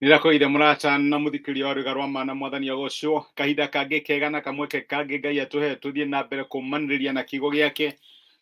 Nirakoire murata na muthikiria wa rwa mana mwathani agocwo kahinda kangi kega na kamweke kangi Ngai atuhe tuthie na mbere kumaniriria na kiugo giake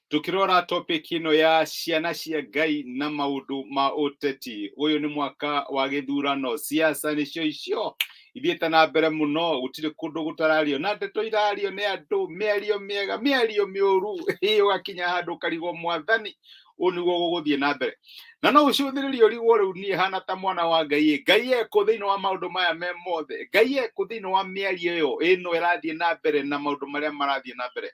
tukirora topic ino ya ciana cia Ngai na maundu ma ũteti. Uyu ni mwaka wa githurano, siasa nicio icio ithiete na mbere muno, gutiri kundu gutarario na ndeto irario ni andu, mĩario mĩega mĩario mĩũru ugakinya handu karigwo mwathani uniguo guguthie na mbere. Na no ucũthĩrĩrie ũrigwo rĩu niĩ hana ta mwana wa Ngai. Ngai eko thĩinĩ wa maũndũ maya me mothe. Ngai eko thĩinĩ wa mĩario ĩyo ĩno ĩrathiĩ na mbere na maũndũ marĩa marathiĩ na mbere.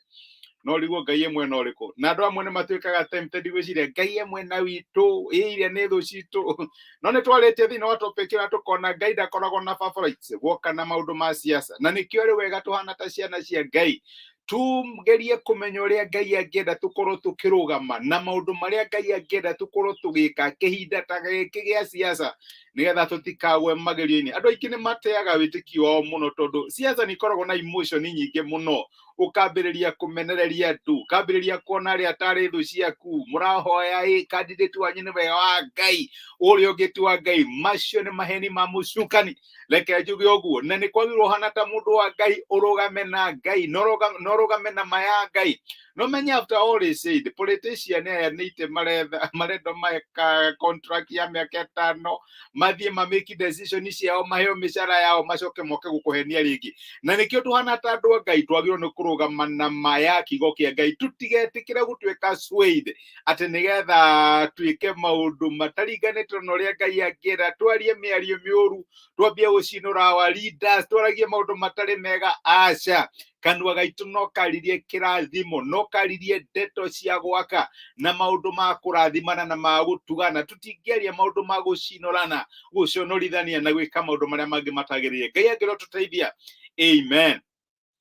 No rĩguo Ngai mwena ũrĩkũ? Na andũ amwe nĩ matuĩkaga tempted gwĩciria Ngai mwena witũ, iria nĩ thũ citũ. No nĩ twarĩtie thĩinĩ wa topic ĩyo tukona Ngai ndakoragwo na favorites guoka na maũndũ ma siasa. Na nĩkĩo rĩ wega tuhana ta ciana cia Ngai tugerie kumenya ũrĩa Ngai angĩenda tukorwo tukirugama na maũndũ marĩa Ngai angĩenda tukorwo tugĩka kĩhinda ta gĩkĩ gĩa siasa, nigetha tutikagwe magerio-inĩ. Andũ aingĩ nĩ mateaga wĩtĩkio wao mũno tondũ siasa nĩ ikoragwo na emotion nyingĩ mũno. Ukambĩrĩria kumenereria andu, ukambĩrĩria kuona arĩa atarĩ thũ ciaku, mũrahoya candidate wanyu nĩ wega wa Ngai, ũrĩa ũngĩ ti wa Ngai. Macio nĩ maheni ma mũcukani, reke njuge ũguo. Na nĩ kwagĩrĩirwo hana ta mũndũ wa Ngai ũrũgame na Ngai, no ũrũgame na maya Ngai. No menye after all is said, politician aya nĩ ite marenda meka contract ya mĩaka 5 mathiĩ mamake decision ciao, maheo mĩcara yao, macoke moke gũkũhenia rĩngĩ. Na nĩkĩo tuhana ta andũ a Ngai twagĩrĩirwo nĩ kũrũgama na maya kiugo kĩa Ngai, tutigetĩkĩre gũtuĩka swayed atĩ nĩgetha tuĩke maũndũ mataringanĩte na ũrĩa Ngai angĩenda, twarie mĩario mĩũru, twambie gũcinũra our leaders, twaragie maũndũ matarĩ mega. Aca, kanua gaitũ no karirie kĩrathimo, no karirie ndeto cia gwaka na maũndũ ma kũrathimana na ma gũtugana. Tutingĩaria maũndũ ma gũcinũrana, gũconorithania na gwĩka maũndũ marĩa mangĩ matagĩrĩire. Ngai angĩrotũteithia. Amen.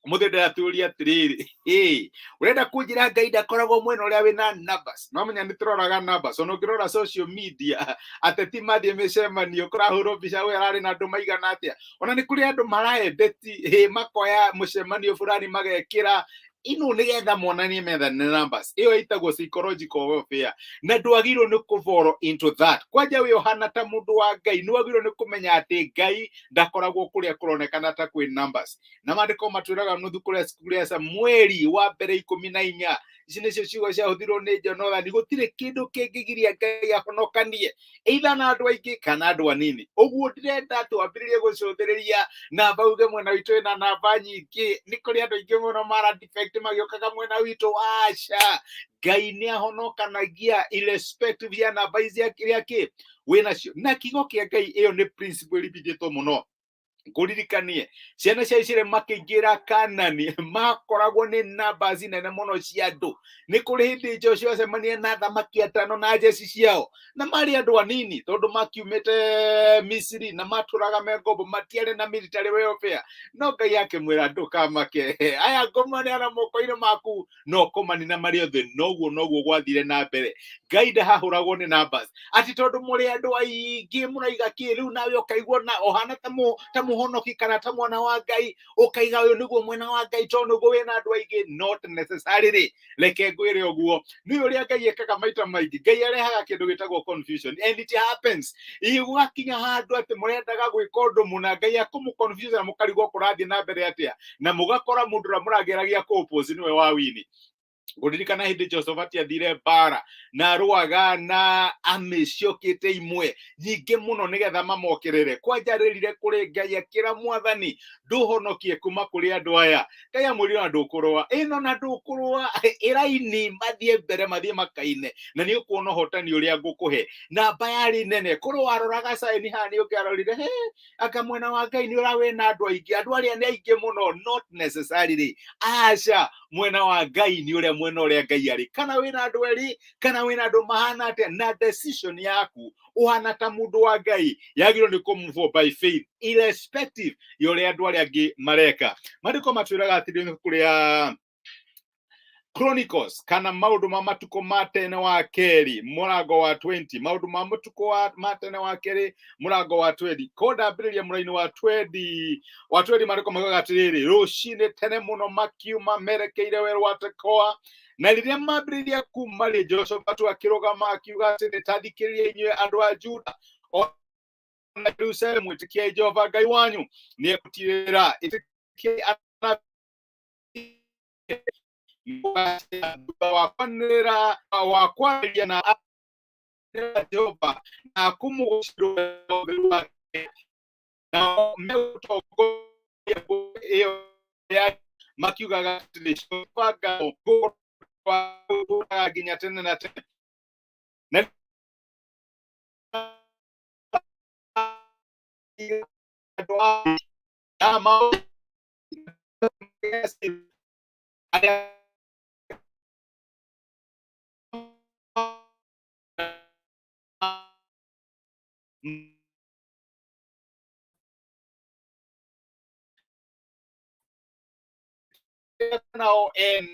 Mũthĩ ndĩratũria atĩrĩrĩ, ũrenda kũnjĩra Ngai ndakoragwo mwena ũrĩa wĩna numbers? No menya nĩ tũroraga numbers, ona ũngĩrora social media, ateti mathiĩ mĩcemanio, kũrahũrwo mbica ũyũ ararĩ na andũ maigana atĩa. Ona nĩ kũrĩ andũ maraedeti makoya mũcemanio fulani magekĩra ino nĩgetha monanie metha nĩ numbers. Ĩyo ĩtagwo psychological warfare, na ndwagĩrĩirwo nĩ kũfollow into that. Kwanja wĩ ũhana ta mũndũ wa Ngai, nĩ wagĩrĩirwo nĩ kũmenya atĩ Ngai ndakoragwo kũrĩa kũronekana ta kwĩ numbers. Na maandĩko matwĩraga nuthu kũrĩa Scripture mweri wa mbere 14, ici nĩcio ciugo ciahũthirwo nĩ Jonathan, gũtirĩ kĩndũ kĩngĩgiria Ngai ahonokanie either na andũ aingĩ kana andũ anini. Ũguo ndirenda twambĩrĩrie gũcũthĩrĩria na bauge mwena witũ na namba nyingĩ. Nĩ kũrĩ andũ aingĩ mũno mara defect magĩũkaga mwena witũ. Aca, Ngai nĩ ahonokanagia irrespective ya namba icia kĩrĩa kĩ wĩnacio. Na kiugo kĩa Ngai ĩyo nĩ principle ripitĩtwo mũno. Ngũririkanie ciana cia Isiraeli makĩingĩra Kanani makoragwo nĩ numbers nene mũno cia andũ. Nĩ kũrĩ hĩndĩ Joshua acemania na thamaki 5 na njeci ciao, na marĩ andũ anini tondũ makiumĩte Misiri na matũraga me ngombo, matiarĩ na military welfare. No Ngai akĩmwĩra ndũkamake, aya ngũmaneana moko-inĩ maku, no kũmanina marĩ othe. Noguo gwathire na mbere. Ngai ndahahũragwo nĩ numbers atĩ tondũ mũrĩ andũ aingĩ mũraiga kĩrĩu nawe ũkaigwo na ohana ta mũhonoki kana ta mwana wa Ngai, ũkaiga ũyũ nĩguo mwena wa Ngai tondũ nĩguo wĩna andũ aingĩ. Not necessarily. Reke ngwĩre ũguo, nĩ ũrĩa Ngai ekaga maita maingĩ. Ngai arehaga kĩndũ gĩtagwo confusion, and it happens. Gũgakinya handũ atĩ mũrendaga gwĩka ũndũ mũna, Ngai akũmũconfuse na mũkarigwo kũrathiĩ na mbere atĩa, na mũgakora mũndũ ũrĩa mũrageragia kũ-oppose nĩwe wa wini. Ngũririkana hĩndĩ Josephat athire mbara na arũaga na amĩciũkĩte imwe nyingĩ mũno nĩgetha mamokerere. Kwanjarĩrire kũrĩ Ngai akĩra Mwathani ndũhonokie kuma kũrĩ andũ aya. Ngai amwĩrire ona ndũkũrũa. Ĩno na ndũkũrũa, ĩraini mathiĩ mbere, mathiĩ makaine, na nĩ ũkuona ũhotani ũrĩa ngũkũhe. Na mba yarĩ nene, kũrĩ waroraga caĩni haha nĩ ũngĩarorire aka mwena wa Ngai nĩ ũrawĩ na andũ aingĩ, andũ arĩa nĩ aingĩ mũno. Not necessarily. Aca, mwena wa Ngai nĩ ũrĩa mwena ũrĩa Ngai arĩ. Kana wĩna andũ erĩ, kana wĩna andũ mahana atĩa, na decision yaku ũhana ta mũndũ wa Ngai yagĩrĩirwo nĩ kũmove by faith irrespective ya ũrĩa andũ arĩa angĩ mareka. Maandĩko matwĩraga atĩrĩrĩ kũrĩa Chronicles, kana maũndũ ma matukũ ma tene wa kerĩ mũrango wa 20, maũndũ ma matukũ ma tene wa kerĩ mũrango wa 20, koda ambĩrĩria mũraini wa 20 maandĩko maugaga atĩrĩrĩ, rũcinĩ tene mũno makiuma merekeire werũ wa Tekoa, na rĩrĩa mambĩrĩria kuma rĩ, Joshua akĩrũgama akiuga atĩrĩ, tathikĩrĩria inyuĩ andũ a Juda na Jerusalem mwitikie Jehova Ngai wanyu ni ekutirira itikie wakwanĩrĩria na Jehova na kũmũgũcĩrwo na megũtongoria ĩyo ya makiugaga banga nginya tene na tene now and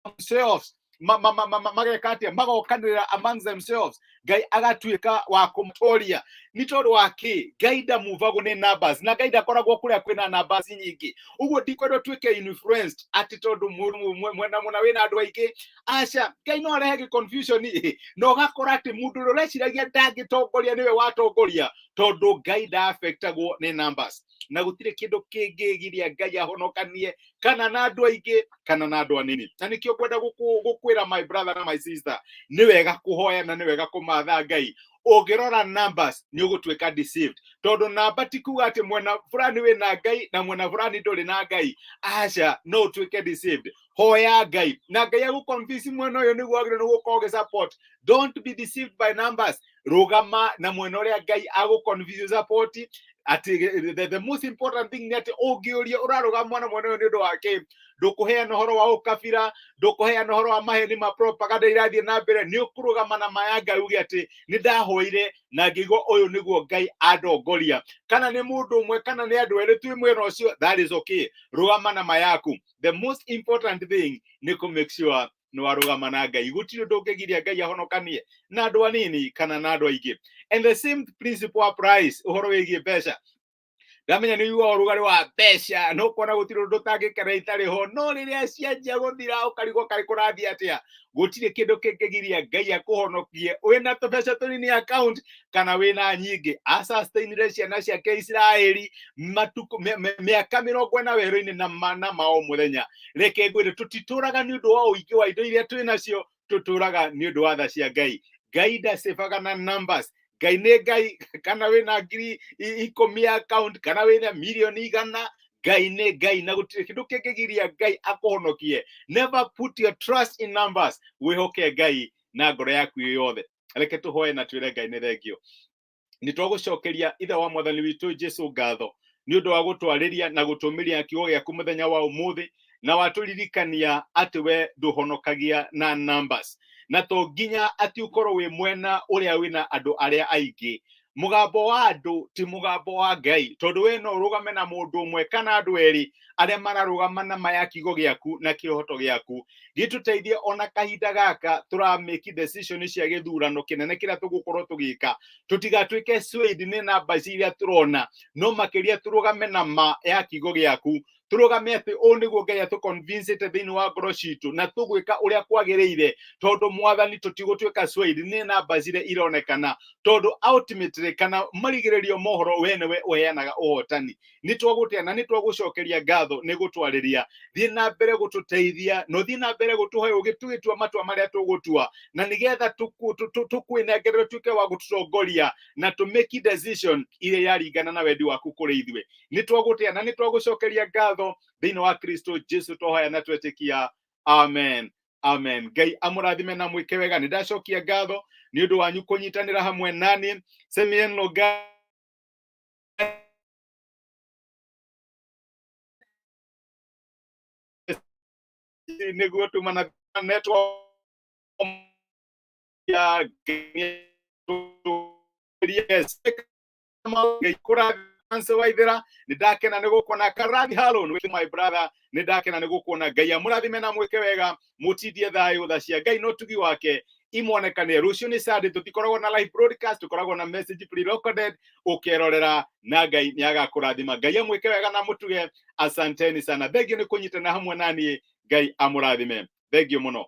themselves magokanĩrĩra among themselves Ngai agatuĩka wa kũmũtoria nĩ tondũ wa kĩ Ngai ndamuvagwo nĩ numbers na Ngai ndakoragwo kũrĩa kwĩna numbers nyingĩ ũguo ndikwenda tuĩke influenced ati tondũ mwena wĩna andũ aingĩ aca Ngai no arehe confusion na ũgakora atĩ mũndũ ũrĩa ũreciragia ndangĩtongoria nĩwe watongoria tondũ Ngai ndaafectagwo nĩ numbers na gũtirĩ kĩndũ kĩngĩgiria Ngai ahonokanie kana na andũ aingĩ kana na andũ anini na nĩkĩo kwenda gũkwĩra my brother na my sister nĩ wega kũhoya na nĩ wega kũmatha Ngai ũngĩrora numbers nĩ ũgũtuĩka deceived tondũ namba ti kuga atĩ mwena fulani wĩna Ngai na mwena fulani ndũrĩ na Ngai aca no ũtuĩke deceived hoya Ngai na Ngai agũconvince mwena ũyũ nĩguo wagĩrĩirwo gũkorwo ũgĩsupport don't be deceived by numbers rũgama na mwena ũrĩa Ngai agũconvince support ati the most important thing nĩ atĩ ũngĩũria ũrarũgama na mwena ũyũ nĩ ũndũ wake ndũkũheana ũhoro wa ũkabira ndũkũheana ũhoro wa maheni ma propaganda irathiĩ na mbere nĩ ũkũrũgama na maya Ngai uge atĩ nĩ ndahoire na ngĩigua ũyũ nĩguo Ngai andongoria kana nĩ mũndũ ũmwe kana nĩ andũ erĩ twĩ mwena ũcio that is okay rũgama na mayaku the most important thing nĩ kũ make sure nĩ warũgama na Ngai gũtirĩ ũndũ ũngĩgiria Ngai ahonokanie na andũ anini kana na andũ aingĩ and the same principle applies ũhoro wĩgiĩ mbeca ndamenya nĩ uga ũrugarĩ wa mbeca no kuona gũtirĩ ũndũ ũtangĩkera itarĩ ho no rĩrĩa cianjia gũthira ũkarigwo kaĩ kũrathiĩ atĩa gũtirĩ kĩndũ kĩngĩgiria Ngai akũhonokie wĩna tũbeca tũnini account kana wĩna nyingĩ asastainire ciana ciake Isiraeli mĩaka 40 werũ-inĩ na mana ma o mũthenya reke ngwĩre tũtitũraga nĩ ũndũ wa ũingĩ wa indo iria twĩ nacio tũtũraga nĩ ũndũ wa tha cia Ngai Ngai ndacebaga na numbers Ngai nĩ Ngai kana wĩna 10,000 account kana wĩna mirioni 100 Ngai nĩ Ngai na gũtirĩ kĩndũ kĩngĩgiria Ngai akũhonokie never put your trust in numbers wĩhoke Ngai na ngoro yaku yothe reke tũhoe na twĩre Ngai nĩ thengio nĩ twagũcokeria ithe wa mwathani witũ Jesũ ngatho nĩ ũndũ wa gũtwarĩria na gũtũmĩria kiugo gĩaku mũthenya wa ũmũthĩ na watũririkania atĩ we ndũhonokagia na numbers na to nginya atĩ ũkorwo wĩ mwena ũrĩa wĩna andũ arĩa aingĩ mũgambo wa andũ ti mũgambo wa Ngai tondũ we no ũrũgame na mũndũ ũmwe kana andũ erĩ arĩa mararũgama na maya kiugo gĩaku na kĩhoto gĩaku gĩtũteithie ona kahinda gaka tũramake decision cia gĩthurano kĩnene kĩrĩa tũgũkorwo tũgĩka tũtigatuĩke swayed nĩ namba iria tũrona no makĩria tũrũgame na ma ya kiugo gĩaku tũrũgame atĩ ũũ nĩguo Ngai atũconvince thĩinĩ wa ngoro citũ na tũgwĩka ũrĩa kwagĩrĩire tondũ mwathani tũtigũtuĩka swayed nĩ namba iria ironekana tondũ ultimately kana marigĩrĩrio mohoro we nĩwe ũheanaga ũhotani nĩ twagũtĩa na nĩ twagũcokeria ngatho nĩ gũtwarĩria thiĩ na mbere gũtũteithia no thiĩ na mbere gũtũhe ũgĩtua matua marĩa tũgũtua na nĩgetha tũkwĩnengerere tuĩke wa gũtũtongoria na tũmake decision iria yaringana na wendi waku kũrĩ ithuĩ nĩ twagũtĩa na nĩ twagũcokeria ngatho thĩinĩ wa Kristo Jesũ tũhoya na twetĩkia amen amen Ngai amũrathime na mwĩke wega nĩ ndacokia ngatho nĩ ũndũ wanyu kũnyitanĩra hamwe nani semieno nĩguo tũmana network ya yes waithera nĩ ndakena nĩ gũkuona Karathi Harun with my brother nĩ ndakena nĩ gũkuona Ngai amũrathime na mwĩke wega mũtindie thayũ tha cia Ngai no tugi wake imonekane rũciũ nĩ Sunday tũtikoragwo na live broadcast tũkoragwo na message pre-recorded ũkerorera na Ngai nĩ agakũrathima Ngai amwĩke wega na mũtuge asanteni sana thengio nĩ kũnyitana hamwe naniĩ Ngai amũrathime. Thengiũ mũno.